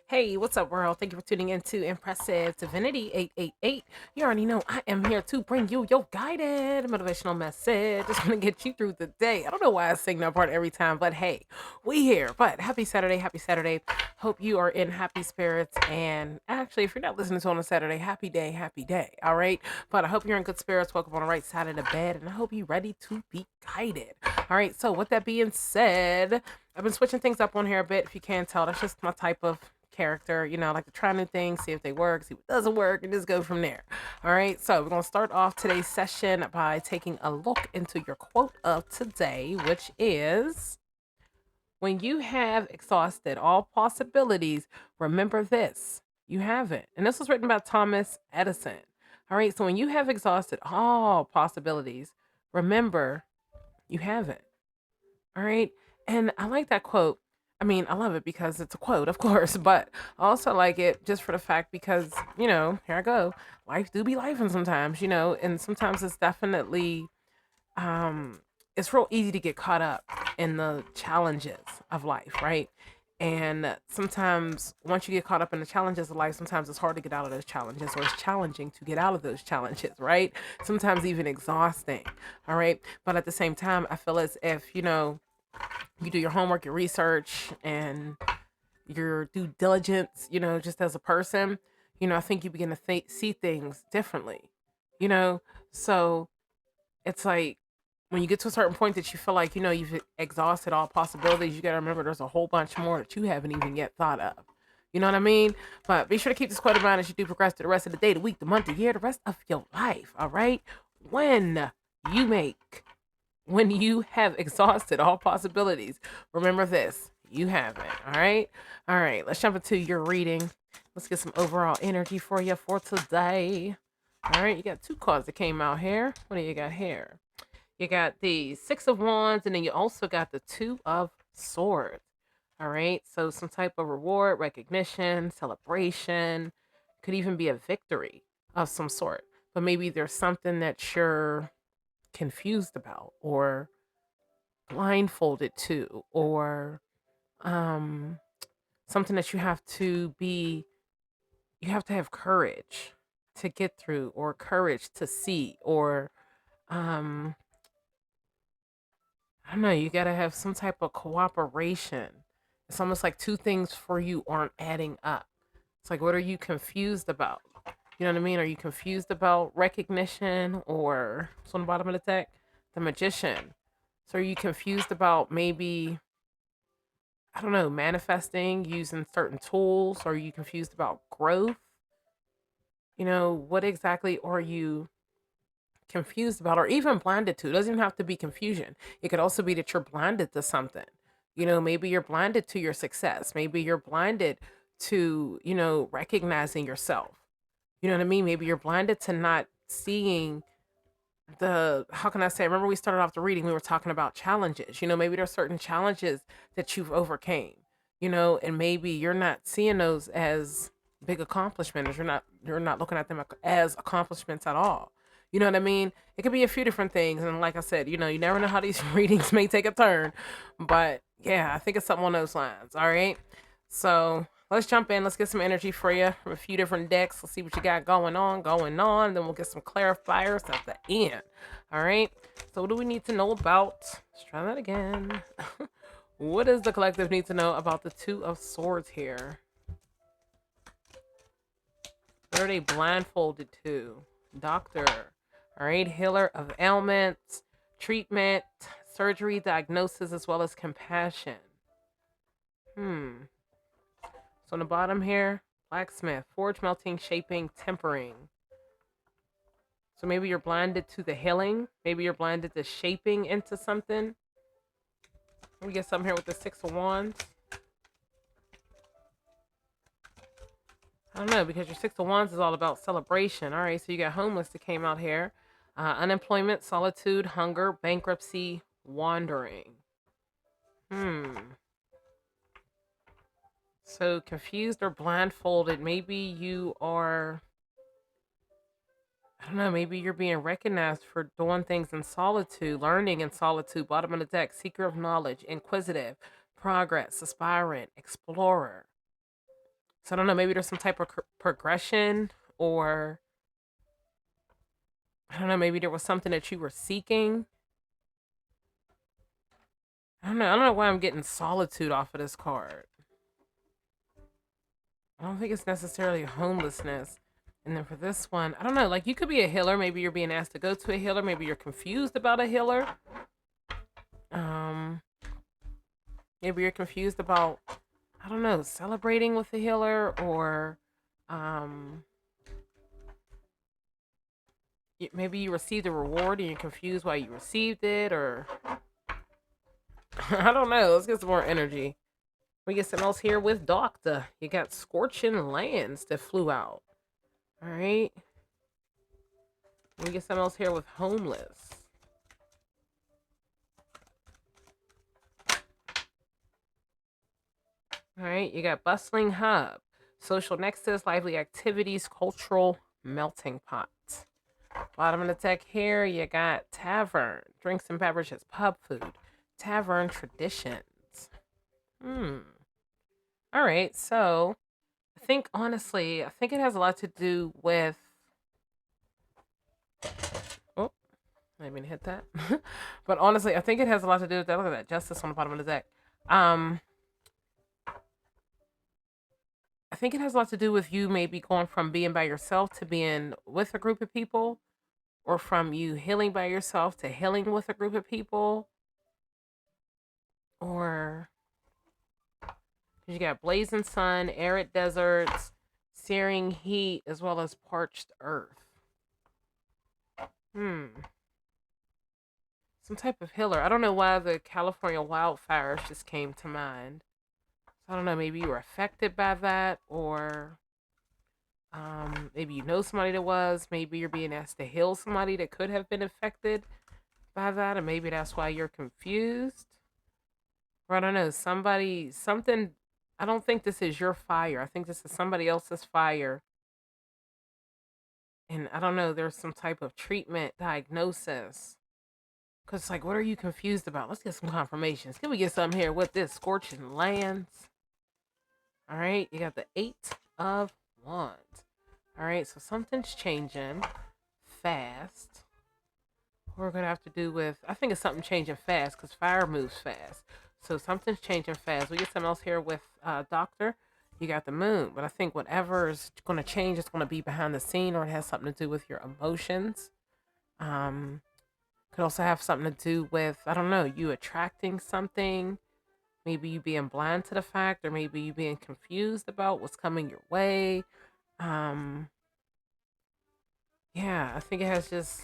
Hey, what's up, world? Thank you for tuning in to Impressive Divinity 888. You already know I am here to bring you your guided motivational message. Just want to get you through the day. I don't know why I sing that part every time, but hey, we here. But happy Saturday, happy Saturday. Hope you are in happy spirits. And actually, if you're not listening to it on a Saturday, happy day, happy day. All right. But I hope you're in good spirits. Welcome on the right side of the bed. And I hope you're ready to be guided. All right. So, with that being said, I've been switching things up on here a bit. If you can't tell, that's just my type of character. I like to try new things, see if they work, see what doesn't work, and just go from there. All right. So we're gonna start off today's session by taking a look into your quote of today, which is, "When you have exhausted all possibilities, remember this: you haven't." And this was written by Thomas Edison. All right. So when you have exhausted all possibilities, remember you haven't. All right. And I like that quote. I mean, I love it because it's a quote, of course, but I also like it just for the fact because, here I go. Life do be life and sometimes, and sometimes it's definitely it's real easy to get caught up in the challenges of life, right? And sometimes once you get caught up in the challenges of life, sometimes it's hard to get out of those challenges, or it's challenging to get out of those challenges, right? Sometimes even exhausting. All right. But at the same time, I feel as if, you do your homework, your research, and your due diligence, just as a person, I think you begin to see things differently, you know? So it's like when you get to a certain point that you feel like, you've exhausted all possibilities, you got to remember there's a whole bunch more that you haven't even yet thought of. You know what I mean? But be sure to keep this quote in mind as you do progress to the rest of the day, the week, the month, the year, the rest of your life. All right. When you make when you have exhausted all possibilities, remember this: you haven't. All right. All right. Let's jump into your reading. Let's get some overall energy for you for today. All right. You got two cards that came out here. What do you got here? You got the Six of Wands, and then you also got the Two of Swords. All right. So some type of reward, recognition, celebration, could even be a victory of some sort. But maybe there's something that you're confused about, or blindfolded to, or um something that you have to have courage to get through, or courage to see, or um I don't know, you got to have some type of cooperation. It's almost like two things for you aren't adding up. It's like, what are you confused about? You know what I mean? Are you confused about recognition, or what's on the bottom of the deck? The Magician. So are you confused about maybe, I don't know, manifesting using certain tools? Or are you confused about growth? What exactly are you confused about, or even blinded to? It doesn't even have to be confusion. It could also be that you're blinded to something. Maybe you're blinded to your success. Maybe you're blinded to, recognizing yourself. You know what I mean? Maybe you're blinded to not seeing how can I say? Remember, we started off the reading, we were talking about challenges. Maybe there's certain challenges that you've overcame, and maybe you're not seeing those as big accomplishments. You're not looking at them as accomplishments at all. You know what I mean? It could be a few different things. And like I said, you never know how these readings may take a turn. But yeah, I think it's something on those lines. All right. So let's jump in. Let's get some energy for you from a few different decks. Let's see what you got going on, going on. Then we'll get some clarifiers at the end. All right. So what do we need to know about? Let's try that again. What does the collective need to know about the Two of Swords here? What are they blindfolded to? Doctor. All right. Healer of ailments, treatment, surgery, diagnosis, as well as compassion. So on the bottom here, blacksmith, forge, melting, shaping, tempering. So maybe you're blinded to the healing. Maybe you're blinded to shaping into something. We get something here with the Six of Wands. I don't know, because your Six of Wands is all about celebration. All right, so you got homeless that came out here. Unemployment, solitude, hunger, bankruptcy, wandering. So confused or blindfolded. Maybe you are, I don't know, maybe you're being recognized for doing things in solitude, learning in solitude. Bottom of the deck, seeker of knowledge, inquisitive, progress, aspirant, explorer. So I don't know, maybe there's some type of progression, or I don't know, maybe there was something that you were seeking. I don't know why I'm getting solitude off of this card. I don't think it's necessarily homelessness. And then for this one, I don't know, like you could be a healer. Maybe you're being asked to go to a healer. Maybe you're confused about a healer. Um, Maybe you're confused about, I don't know, celebrating with a healer, or um, maybe you received a reward and you're confused why you received it, or I don't know. Let's get some more energy. We get something else here with Doctor. You got Scorching Lands that flew out. All right. We get something else here with Homeless. All right. You got Bustling Hub, Social Nexus, Lively Activities, Cultural Melting Pot. Bottom of the deck here, you got Tavern, Drinks and Beverages, Pub Food, Tavern Traditions. All right. So I think it has a lot to do with. Oh, I didn't mean to hit that. But honestly, I think it has a lot to do with that. Look at that Justice on the bottom of the deck. I think it has a lot to do with you maybe going from being by yourself to being with a group of people, or from you healing by yourself to healing with a group of people, or you got blazing sun, arid deserts, searing heat, as well as parched earth. Some type of healer. I don't know why the California wildfires just came to mind. So I don't know, maybe you were affected by that, or maybe you know somebody that was. Maybe you're being asked to heal somebody that could have been affected by that, and maybe that's why you're confused. Or I don't know, something. I don't think this is your fire. I think this is somebody else's fire. And I don't know, there's some type of treatment diagnosis. Because, like, what are you confused about? Let's get some confirmations. Can we get something here with this Scorching Lands? All right, you got the 8 of Wands. All right, so something's changing fast. We're going to have to do with, I think it's something changing fast because fire moves fast. So something's changing fast. We get something else here with Doctor. You got the Moon. But I think whatever is going to change is going to be behind the scene, or it has something to do with your emotions. Could also have something to do with, I don't know, you attracting something. Maybe you being blind to the fact, or maybe you being confused about what's coming your way. Yeah, I think it has just,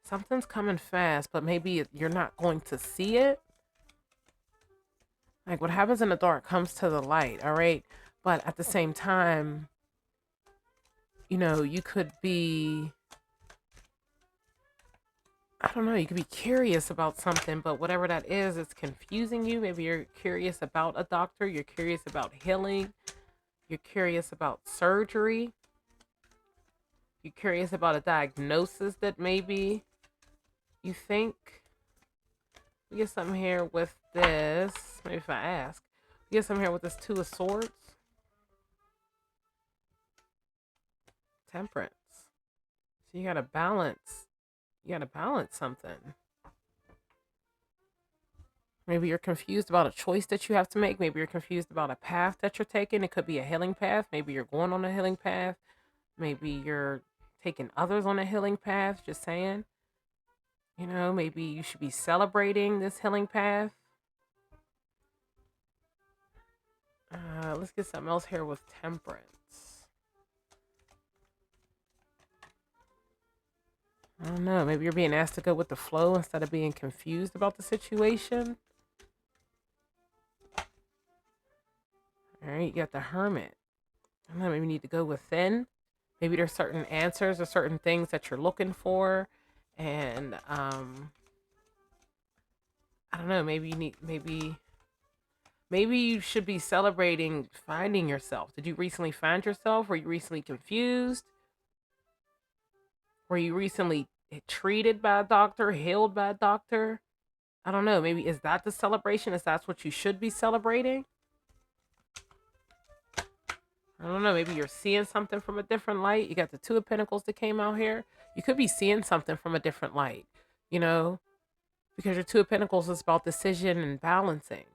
something's coming fast, but maybe you're not going to see it. Like, what happens in the dark comes to the light, all right? But at the same time, you could be, I don't know, you could be curious about something, but whatever that is, it's confusing you. Maybe you're curious about a doctor, you're curious about healing, you're curious about surgery, you're curious about a diagnosis that maybe you think. We get something here with this. Maybe if I ask. We get something here with this Two of Swords. Temperance. So you gotta balance. You gotta balance something. Maybe you're confused about a choice that you have to make. Maybe you're confused about a path that you're taking. It could be a healing path. Maybe you're going on a healing path. Maybe you're taking others on a healing path. Just saying. Maybe you should be celebrating this healing path. Let's get something else here with Temperance. I don't know. Maybe you're being asked to go with the flow instead of being confused about the situation. All right, you got the Hermit. I don't know. Maybe you need to go within. Maybe there's certain answers or certain things that you're looking for. And I don't know, maybe you should be celebrating finding yourself. Did you recently find yourself? Were you recently confused? Were you recently treated by a doctor, healed by a doctor? I don't know, maybe is that the celebration? Is that what you should be celebrating? I don't know, maybe you're seeing something from a different light. You got the Two of Pentacles that came out here. You could be seeing something from a different light, you know, because your Two of Pentacles is about decision and balancing.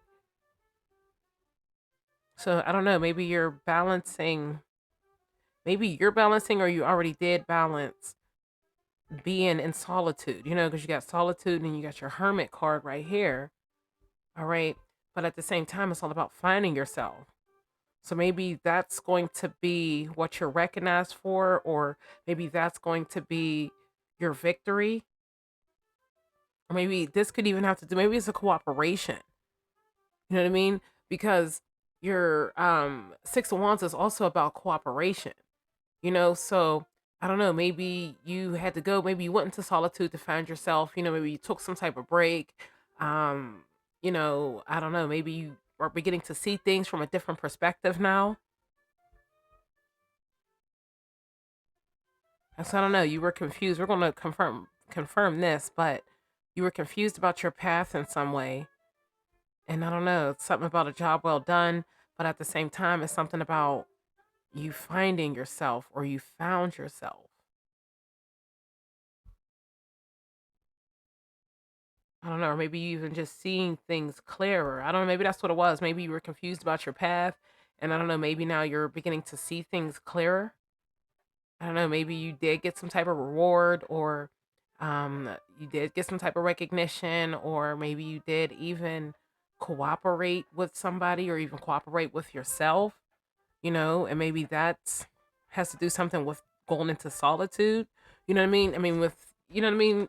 So I don't know, maybe you're balancing or you already did balance being in solitude, because you got solitude and you got your hermit card right here. All right. But at the same time, it's all about finding yourself. So maybe that's going to be what you're recognized for, or maybe that's going to be your victory. Or maybe this could even have to do, maybe it's a cooperation. You know what I mean? Because your Six of Wands is also about cooperation. So I don't know, maybe you had to go, maybe you went into solitude to find yourself, maybe you took some type of break. um I don't know, maybe you are beginning to see things from a different perspective now. And so I don't know, you were confused. We're going to confirm this, but you were confused about your path in some way. And I don't know, it's something about a job well done, but at the same time it's something about you finding yourself, or you found yourself. I don't know, or maybe you even just seeing things clearer. I don't know, maybe that's what it was. Maybe you were confused about your path, and I don't know, maybe now you're beginning to see things clearer. I don't know, maybe you did get some type of reward, or you did get some type of recognition, or maybe you did even cooperate with somebody, or even cooperate with yourself, and maybe that's has to do something with going into solitude. You know what I mean? I mean,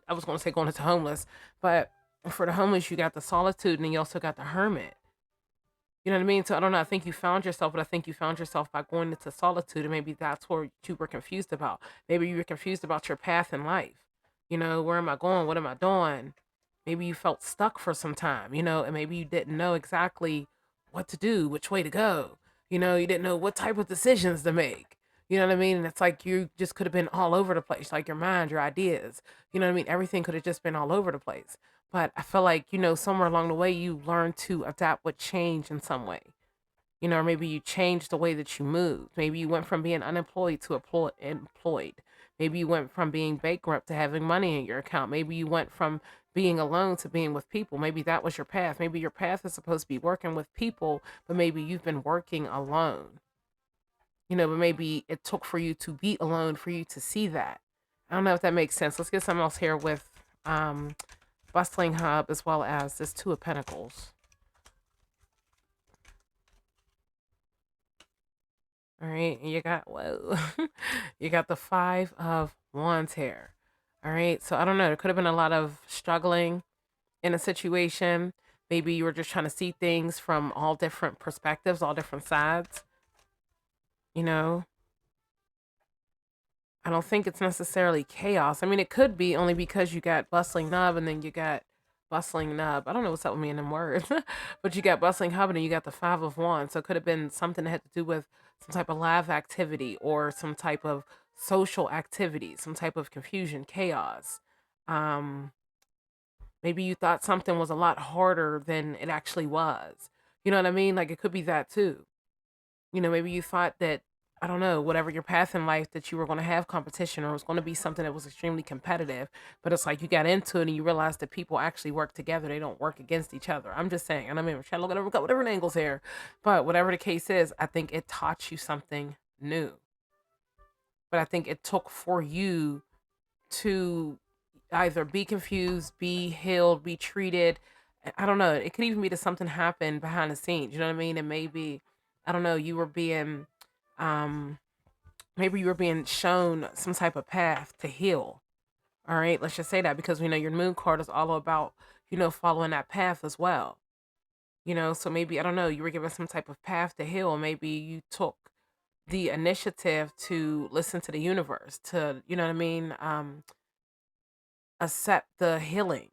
I was going to say going into homeless, but for the homeless, you got the solitude, and then you also got the hermit. You know what I mean? So I don't know. I think you found yourself, but I think you found yourself by going into solitude, and maybe that's what you were confused about. Maybe you were confused about your path in life. Where am I going? What am I doing? Maybe you felt stuck for some time, and maybe you didn't know exactly what to do, which way to go. You didn't know what type of decisions to make. You know what I mean? And it's like you just could have been all over the place, like your mind, your ideas. You know what I mean? Everything could have just been all over the place. But I feel like, somewhere along the way, you learn to adapt with change in some way. Or maybe you changed the way that you moved. Maybe you went from being unemployed to employed. Maybe you went from being bankrupt to having money in your account. Maybe you went from being alone to being with people. Maybe that was your path. Maybe your path is supposed to be working with people, but maybe you've been working alone. But maybe it took for you to be alone for you to see that. I don't know if that makes sense. Let's get something else here with um, bustling hub as well as this Two of Pentacles. All right, and you got whoa, you got the Five of Wands here. All right, so I don't know. There could have been a lot of struggling in a situation. Maybe you were just trying to see things from all different perspectives, all different sides. You know, I don't think it's necessarily chaos. I mean, it could be only because you got bustling nub and then you got bustling nub. I don't know what's up with me in them words, but you got bustling hub and then you got the Five of Wands. So it could have been something that had to do with some type of live activity or some type of social activity, some type of confusion, chaos. Um, Maybe you thought something was a lot harder than it actually was. You know what I mean? Like it could be that too. Maybe you thought that, I don't know, whatever your path in life, that you were going to have competition or it was going to be something that was extremely competitive. But it's like you got into it and you realized that people actually work together. They don't work against each other. I'm just saying. And I mean, we're trying to look at a couple different angles here. But whatever the case is, I think it taught you something new. But I think it took for you to either be confused, be healed, be treated. I don't know. It could even be that something happened behind the scenes. You know what I mean? And maybe, I don't know, you were being, um, maybe you were being shown some type of path to heal. All right, let's just say that because we know your moon card is all about, following that path as well. So maybe, I don't know, you were given some type of path to heal. Maybe you took the initiative to listen to the universe, to, you know what I mean? Accept the healing.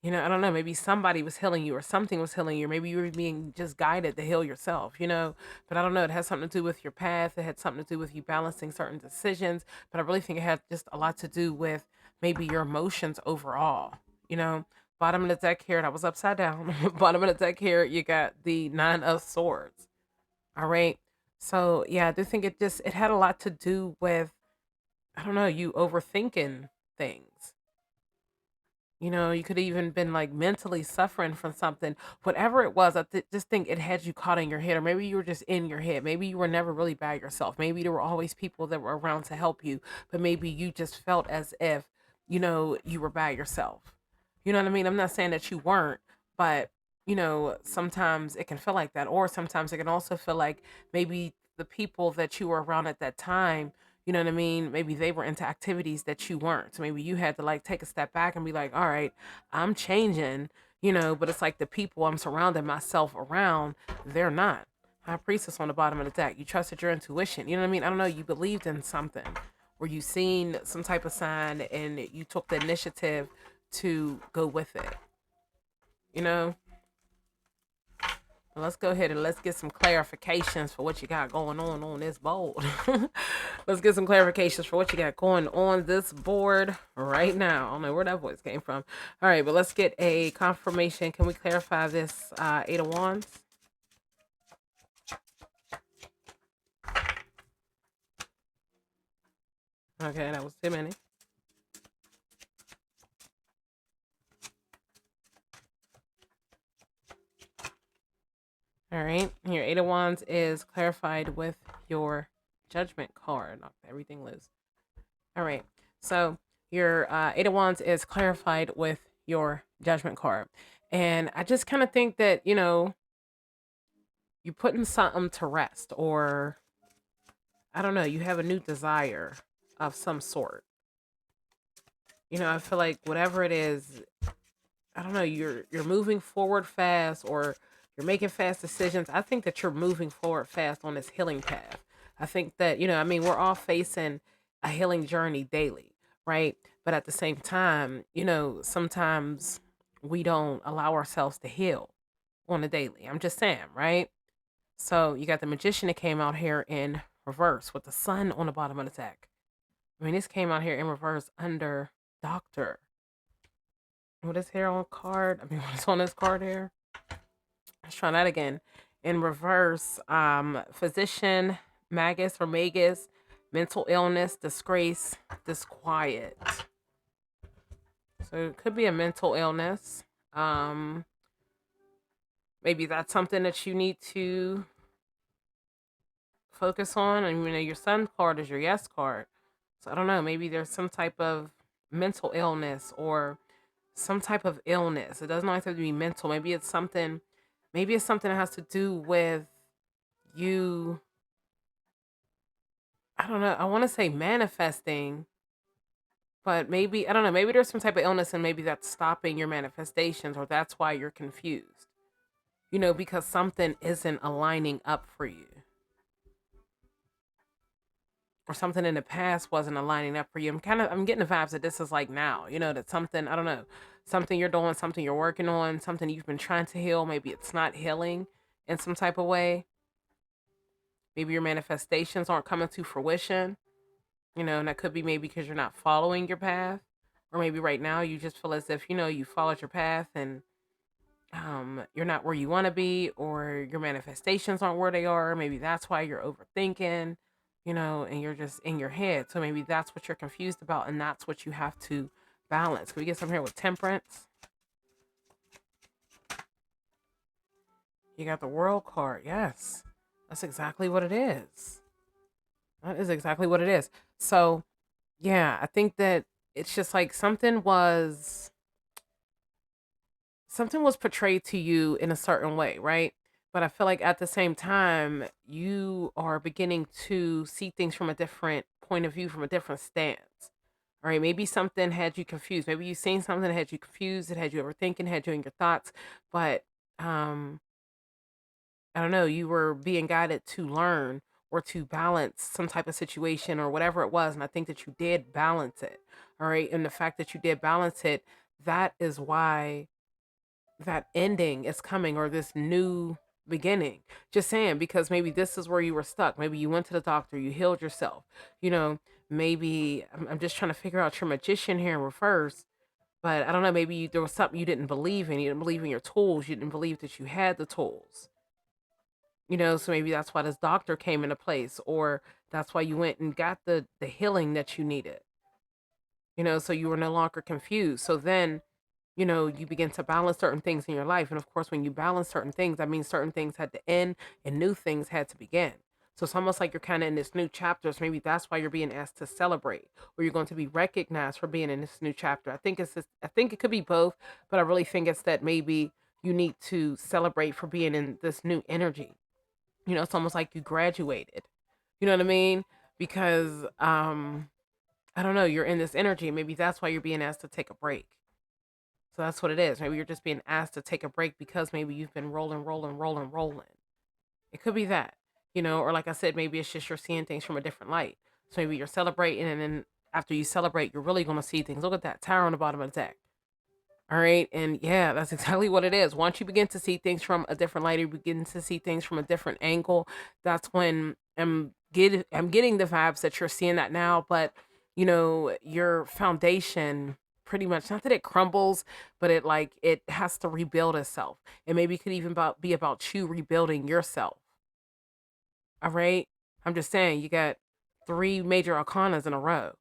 I don't know, maybe somebody was healing you or something was healing you. Maybe you were being just guided to heal yourself. But I don't know, it has something to do with your path. It had something to do with you balancing certain decisions. But I really think it had just a lot to do with maybe your emotions overall. You know, Bottom of the deck here, and I was upside down. Bottom of the deck here, you got the Nine of Swords. All right. So yeah, I do think it had a lot to do with, I don't know, you overthinking things. You could have even been like mentally suffering from something, whatever it was. Just think it had you caught in your head, or maybe you were just in your head. Maybe you were never really by yourself. Maybe there were always people that were around to help you, but maybe you just felt as if, you were by yourself. You know what I mean? I'm not saying that you weren't, but sometimes it can feel like that, or sometimes it can also feel like maybe the people that you were around at that time, you know what I mean? Maybe they were into activities that you weren't. So maybe you had to like take a step back and be like, all right, I'm changing, but it's like the people I'm surrounding myself around, they're not. High priestess on the bottom of the deck. You trusted your intuition. You know what I mean? I don't know. You believed in something, or you seen some type of sign and you took the initiative to go with it. You know? Well, let's go ahead and let's get some clarifications for what you got going on this board. Let's get some clarifications for what you got going on this board right now. I don't know where that voice came from. All right, but let's get a confirmation. Can we clarify this Eight of Wands? Okay, that was too many. All right, your Eight of Wands is clarified with your Judgment card. Knock everything loose. All right. So your Eight of Wands is clarified with your Judgment card. And I just kind of think that, you're putting something to rest, or I don't know, you have a new desire of some sort. I feel like whatever it is, I don't know, you're moving forward fast, or you're making fast decisions. I think that you're moving forward fast on this healing path. I think that, I mean, we're all facing a healing journey daily, right? But at the same time, sometimes we don't allow ourselves to heal on a daily. I'm just saying, right? So you got the magician that came out here in reverse with the sun on the bottom of the deck. I mean, this came out here in reverse under doctor. What is here on card? I mean, what's on this card here? Let's try that again. In reverse, physician, magus or magus, mental illness, disgrace, disquiet. So it could be a mental illness. Um, Maybe that's something that you need to focus on. And your sun card is your yes card. So I don't know. Maybe there's some type of mental illness or some type of illness. It doesn't always have to be mental. Maybe it's something. Maybe it's something that has to do with you. I don't know. I want to say manifesting, but maybe I don't know. Maybe there's some type of illness, and maybe that's stopping your manifestations, or that's why you're confused. Because something isn't aligning up for you, or something in the past wasn't aligning up for you. I'm getting the vibes that this is like now, that something, I don't know, something you're doing, something you're working on, something you've been trying to heal. Maybe it's not healing in some type of way. Maybe your manifestations aren't coming to fruition, and that could be maybe because you're not following your path. Or maybe right now you just feel as if, you followed your path and you're not where you want to be, or your manifestations aren't where they are. Maybe that's why you're overthinking, and you're just in your head. So maybe that's what you're confused about, and that's what you have to balance. Can we get some here with temperance? You got the world card. Yes, that's exactly what it is. That is exactly what it is. So yeah, I think that it's just like something was portrayed to you in a certain way, right? But I feel like at the same time, you are beginning to see things from a different point of view, from a different stance. All right, maybe something had you confused. Maybe you seen something that had you confused, it had you overthinking, had you in your thoughts. But um, I don't know, you were being guided to learn or to balance some type of situation or whatever it was. And I think that you did balance it. All right. And the fact that you did balance it, that is why that ending is coming, or this new beginning. Just saying, because maybe this is where you were stuck. Maybe you went to the doctor, you healed yourself. You know, maybe I'm just trying to figure out your magician here in reverse. But I don't know, maybe there was something you didn't believe in. You didn't believe in your tools. You didn't believe that you had the tools. So maybe that's why this doctor came into place, or that's why you went and got the healing that you needed. So you were no longer confused. So then, you begin to balance certain things in your life. And of course, when you balance certain things, that means certain things had to end and new things had to begin. So it's almost like you're kind of in this new chapter. So maybe that's why you're being asked to celebrate, or you're going to be recognized for being in this new chapter. I think it could be both, but I really think it's that maybe you need to celebrate for being in this new energy. It's almost like you graduated. You know what I mean? Because I don't know, you're in this energy. Maybe that's why you're being asked to take a break. So that's what it is. Maybe you're just being asked to take a break because maybe you've been rolling, rolling, rolling, rolling. It could be that, or like I said, maybe it's just you're seeing things from a different light. So maybe you're celebrating, and then after you celebrate, you're really going to see things. Look at that tower on the bottom of the deck. All right. And yeah, that's exactly what it is. Once you begin to see things from a different light, you begin to see things from a different angle. That's when I'm getting the vibes that you're seeing that now. But your foundation pretty much, not that it crumbles, but it has to rebuild itself. And maybe it could even be about you rebuilding yourself. All right. I'm just saying, you got three major arcanas in a row.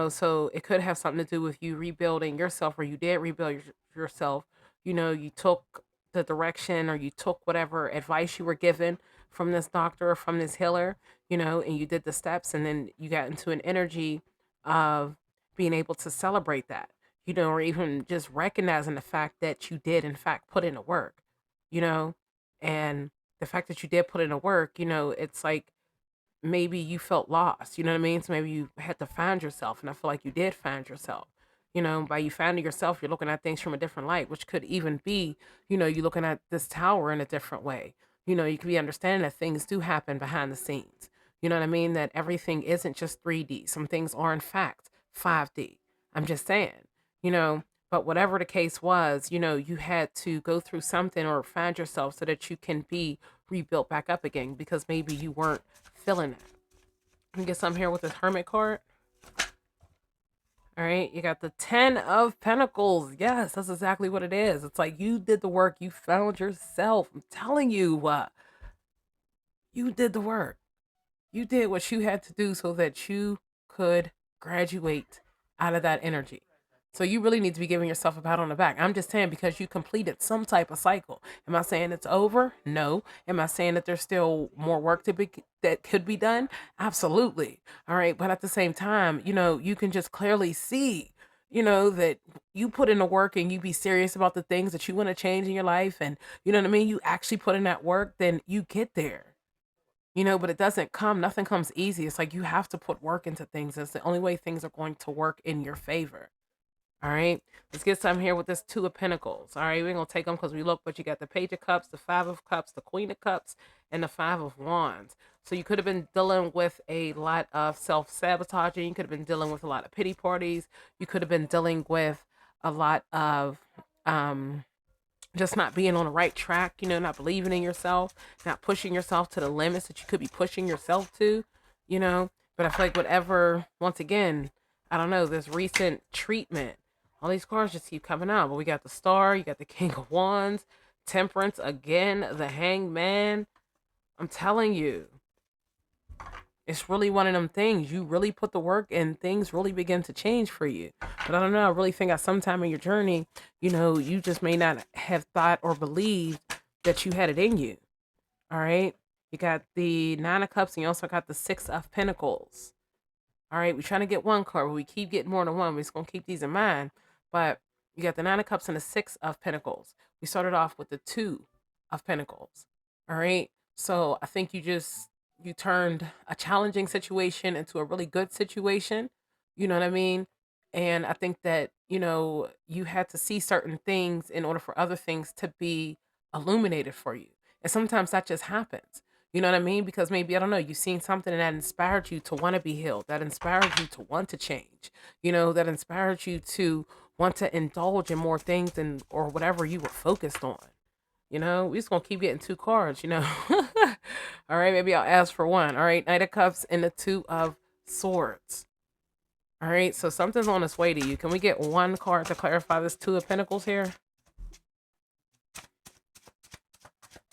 So it could have something to do with you rebuilding yourself, or you did rebuild yourself. You took the direction, or you took whatever advice you were given from this doctor or from this healer, and you did the steps, and then you got into an energy of being able to celebrate that, or even just recognizing the fact that you did, in fact, put in the work, you know, and the fact that you did put in the work, it's like maybe you felt lost, you know what I mean? So maybe you had to find yourself, and I feel like you did find yourself. By you finding yourself, you're looking at things from a different light, which could even be, you looking at this tower in a different way. You could be understanding that things do happen behind the scenes. You know what I mean? That everything isn't just 3D. Some things are, in fact, 5D. I'm just saying, you know, but whatever the case was, you had to go through something or find yourself so that you can be rebuilt back up again, because maybe you weren't feeling that. You get some here with this Hermit card. All right, you got the 10 of Pentacles. Yes, that's exactly what it is. It's like you did the work. You found yourself. I'm telling you, you did the work. You did what you had to do so that you could graduate out of that energy. So you really need to be giving yourself a pat on the back. I'm just saying, because you completed some type of cycle. Am I saying it's over? No. Am I saying that there's still more work that could be done? Absolutely. All right. But at the same time, you can just clearly see, that you put in the work and you be serious about the things that you want to change in your life. And you know what I mean? You actually put in that work, then you get there. But it doesn't come, nothing comes easy. It's like you have to put work into things. It's the only way things are going to work in your favor. All right, let's get some here with this Two of Pentacles. All right, we're going to take them because we look, but you got the Page of Cups, the Five of Cups, the Queen of Cups, and the Five of Wands. So you could have been dealing with a lot of self-sabotaging. You could have been dealing with a lot of pity parties. You could have been dealing with a lot of just not being on the right track, not believing in yourself, not pushing yourself to the limits that you could be pushing yourself to, you know. But I feel like whatever, once again, I don't know, this recent treatment, all these cards just keep coming out. But we got the Star, you got the King of Wands, Temperance again, the Hanged Man. I'm telling you, it's really one of them things. You really put the work and things really begin to change for you. But I don't know. I really think at some time in your journey, you just may not have thought or believed that you had it in you. All right. You got the Nine of Cups and you also got the Six of Pentacles. All right. We're trying to get one card, but we keep getting more than one. We're just going to keep these in mind. But you got the Nine of Cups and the Six of Pentacles. We started off with the Two of Pentacles. All right. So I think you turned a challenging situation into a really good situation. You know what I mean? And I think that, you had to see certain things in order for other things to be illuminated for you. And sometimes that just happens. You know what I mean? Because maybe, I don't know, you've seen something and that inspired you to want to be healed, that inspired you to want to change, that inspired you to want to indulge in more things or whatever you were focused on. We just gonna keep getting two cards. All right, maybe I'll ask for one. All right, Knight of Cups and the Two of Swords. All right, so something's on its way to you. Can we get one card to clarify this Two of Pentacles here?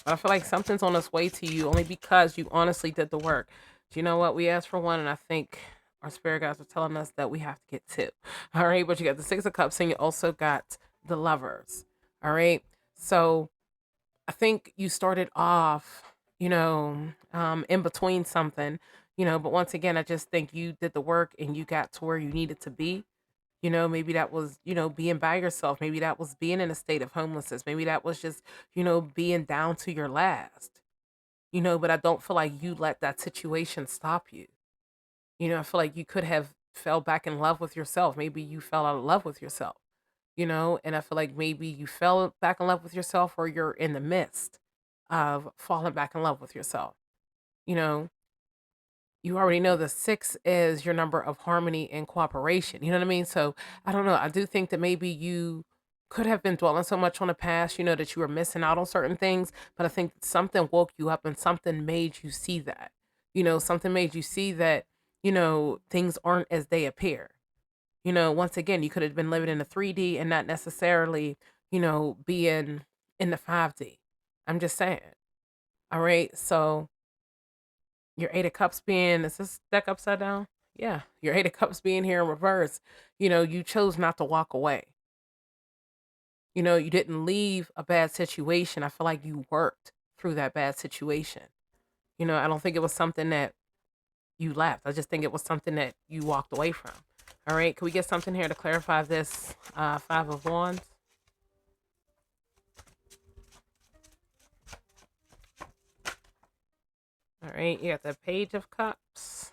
But I feel like something's on its way to you only because you honestly did the work. Do you know what? We asked for one, and I think our spirit guides are telling us that we have to get two. All right, but you got the Six of Cups, and you also got the Lovers. All right, so I think you started off, in between something, but once again, I just think you did the work and you got to where you needed to be. Maybe that was, being by yourself. Maybe that was being in a state of homelessness. Maybe that was just, being down to your last, but I don't feel like you let that situation stop you. I feel like you could have fell back in love with yourself. Maybe you fell out of love with yourself, and I feel like maybe you fell back in love with yourself or you're in the midst of falling back in love with yourself. You know, you already know the six is your number of harmony and cooperation. You know what I mean? So I don't know. I do think that maybe you could have been dwelling so much on the past, that you were missing out on certain things. But I think something woke you up and something made you see that. Something made you see that, things aren't as they appear. Once again, you could have been living in the 3D and not necessarily, being in the 5D. I'm just saying. All right. So your Eight of Cups being, is this deck upside down? Yeah. Your Eight of Cups being here in reverse, you chose not to walk away. You didn't leave a bad situation. I feel like you worked through that bad situation. I don't think it was something that you left. I just think it was something that you walked away from. All right. Can we get something here to clarify this Five of Wands? All right. You got the Page of Cups.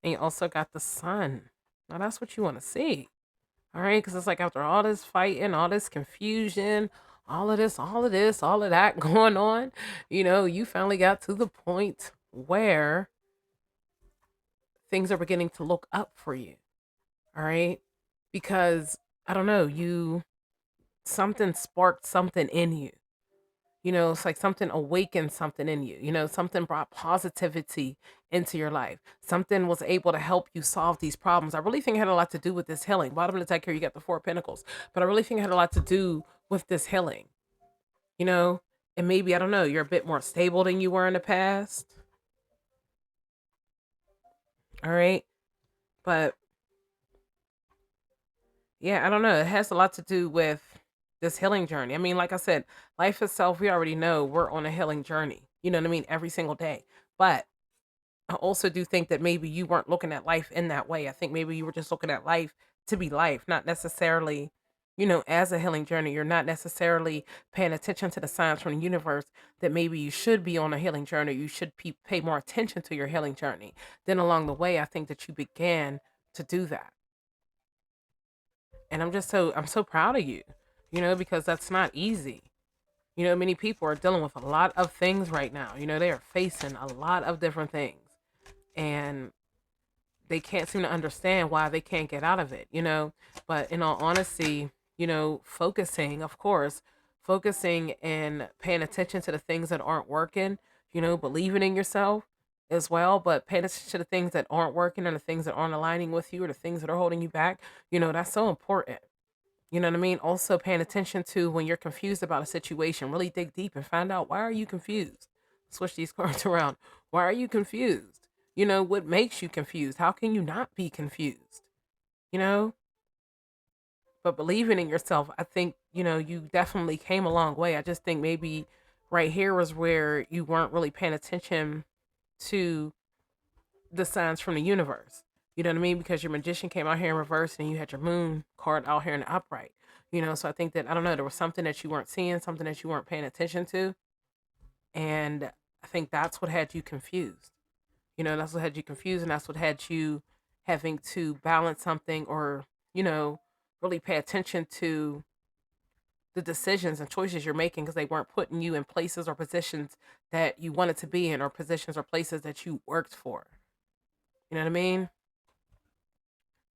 And you also got the Sun. Now, that's what you want to see. All right. Because it's like after all this fighting, all this confusion, all of this, all of this, all of that going on, you finally got to the point where things are beginning to look up for you. All right. Because I don't know, something sparked something in you. It's like something awakened something in you. Something brought positivity into your life. Something was able to help you solve these problems. I really think it had a lot to do with this healing. Bottom of the deck here, you got the Four of Pentacles. But I really think it had a lot to do with this healing. And maybe, I don't know, you're a bit more stable than you were in the past. All right. But yeah, I don't know. It has a lot to do with this healing journey. I mean, like I said, life itself, we already know we're on a healing journey. You know what I mean? Every single day. But I also do think that maybe you weren't looking at life in that way. I think maybe you were just looking at life to be life, not necessarily, as a healing journey. You're not necessarily paying attention to the signs from the universe that maybe you should be on a healing journey. You should pay more attention to your healing journey. Then along the way, I think that you began to do that. And I'm so proud of you, because that's not easy. Many people are dealing with a lot of things right now. They are facing a lot of different things and they can't seem to understand why they can't get out of it, But in all honesty, focusing, of course, focusing and paying attention to the things that aren't working, believing in yourself as well, but paying attention to the things that aren't working and the things that aren't aligning with you or the things that are holding you back, that's so important. You know what I mean? Also paying attention to when you're confused about a situation, really dig deep and find out, why are you confused? Switch these cards around. Why are you confused? What makes you confused? How can you not be confused? You know? But believing in yourself, I think, you definitely came a long way. I just think maybe right here was where you weren't really paying attention to the signs from the universe. You know what I mean? Because your Magician came out here in reverse and you had your Moon card out here in the upright. So I think that, I don't know, there was something that you weren't seeing, something that you weren't paying attention to. And I think that's what had you confused. That's what had you confused, and that's what had you having to balance something or, really pay attention to the decisions and choices you're making because they weren't putting you in places or positions that you wanted to be in or positions or places that you worked for. You know what I mean?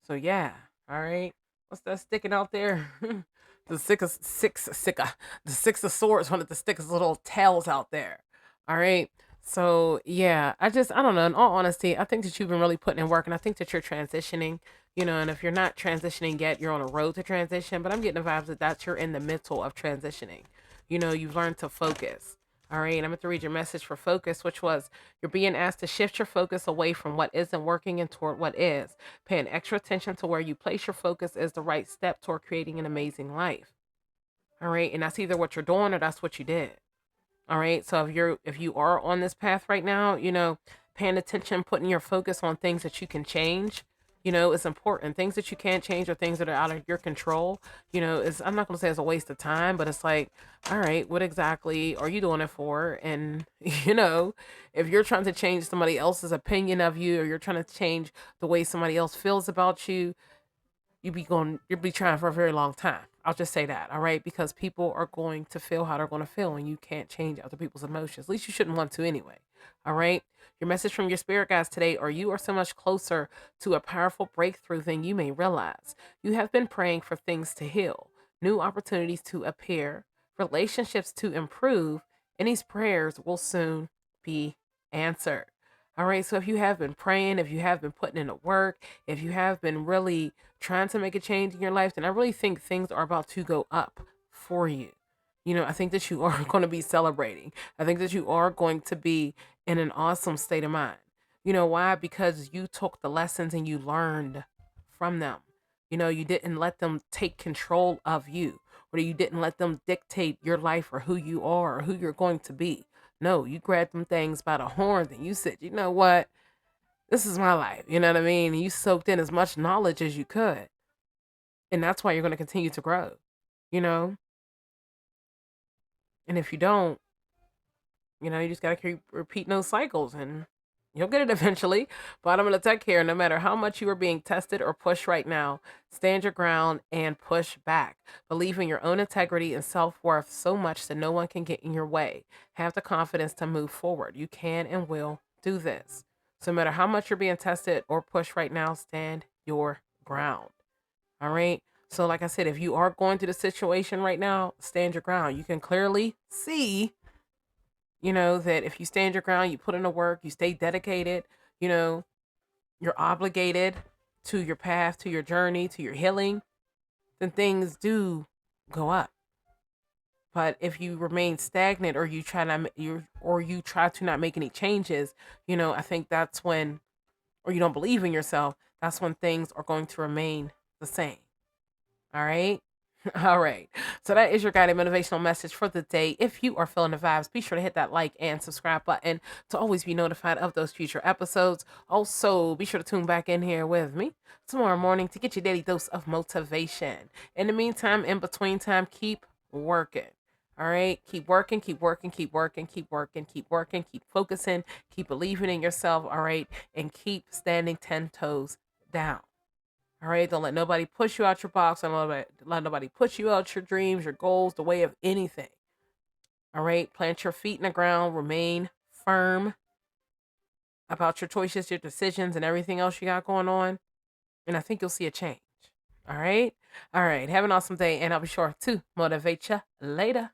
So yeah, all right. What's that sticking out there? The six of swords wanted to stick his little tails out there. All right. So yeah, I don't know. In all honesty, I think that you've been really putting in work, and I think that you're transitioning. And if you're not transitioning yet, you're on a road to transition. But I'm getting the vibes that you're in the middle of transitioning. You've learned to focus. All right, I'm going to read your message for focus, which was you're being asked to shift your focus away from what isn't working and toward what is. Paying extra attention to where you place your focus is the right step toward creating an amazing life. All right, and that's either what you're doing or that's what you did. All right. So if you are on this path right now, paying attention, putting your focus on things that you can change, it's important. Things that you can't change or things that are out of your control, is I'm not gonna say it's a waste of time, but it's like, all right, what exactly are you doing it for? And if you're trying to change somebody else's opinion of you or you're trying to change the way somebody else feels about you, you'll be trying for a very long time. I'll just say that, all right? Because people are going to feel how they're going to feel, and you can't change other people's emotions. At least you shouldn't want to anyway. All right. Your message from your spirit guides today are you are so much closer to a powerful breakthrough than you may realize. You have been praying for things to heal, new opportunities to appear, relationships to improve, and these prayers will soon be answered. All right. So if you have been praying, if you have been putting in the work, if you have been really trying to make a change in your life, then I really think things are about to go up for you. I think that you are going to be celebrating. I think that you are going to be in an awesome state of mind. You know why? Because you took the lessons and you learned from them. You didn't let them take control of you, or you didn't let them dictate your life or who you are or who you're going to be. No, you grabbed them things by the horns and you said, you know what? This is my life. You know what I mean? And you soaked in as much knowledge as you could. And that's why you're going to continue to grow, you know? And if you don't, you just got to keep repeating those cycles and you'll get it eventually. Bottom of the tech here, no matter how much you are being tested or pushed right now, stand your ground and push back. Believe in your own integrity and self worth so much that no one can get in your way. Have the confidence to move forward. You can and will do this. So, no matter how much you're being tested or pushed right now, stand your ground. All right. So, like I said, if you are going through the situation right now, stand your ground. You can clearly see, that if you stand your ground, you put in the work, you stay dedicated, you know, you're obligated to your path, to your journey, to your healing, then things do go up. But if you remain stagnant or you try to not make any changes, I think that's when, or you don't believe in yourself, that's when things are going to remain the same. All right. All right. So that is your guided motivational message for the day. If you are feeling the vibes, be sure to hit that like and subscribe button to always be notified of those future episodes. Also, be sure to tune back in here with me tomorrow morning to get your daily dose of motivation. In the meantime, in between time, keep working. All right. Keep working, keep working, keep working, keep working, keep working, keep focusing, keep believing in yourself. All right. And keep standing 10 toes down. All right, don't let nobody push you out your box. Don't let nobody push you out your dreams, your goals, the way of anything. All right, plant your feet in the ground. Remain firm about your choices, your decisions, and everything else you got going on. And I think you'll see a change. All right, have an awesome day, and I'll be sure to motivate you later.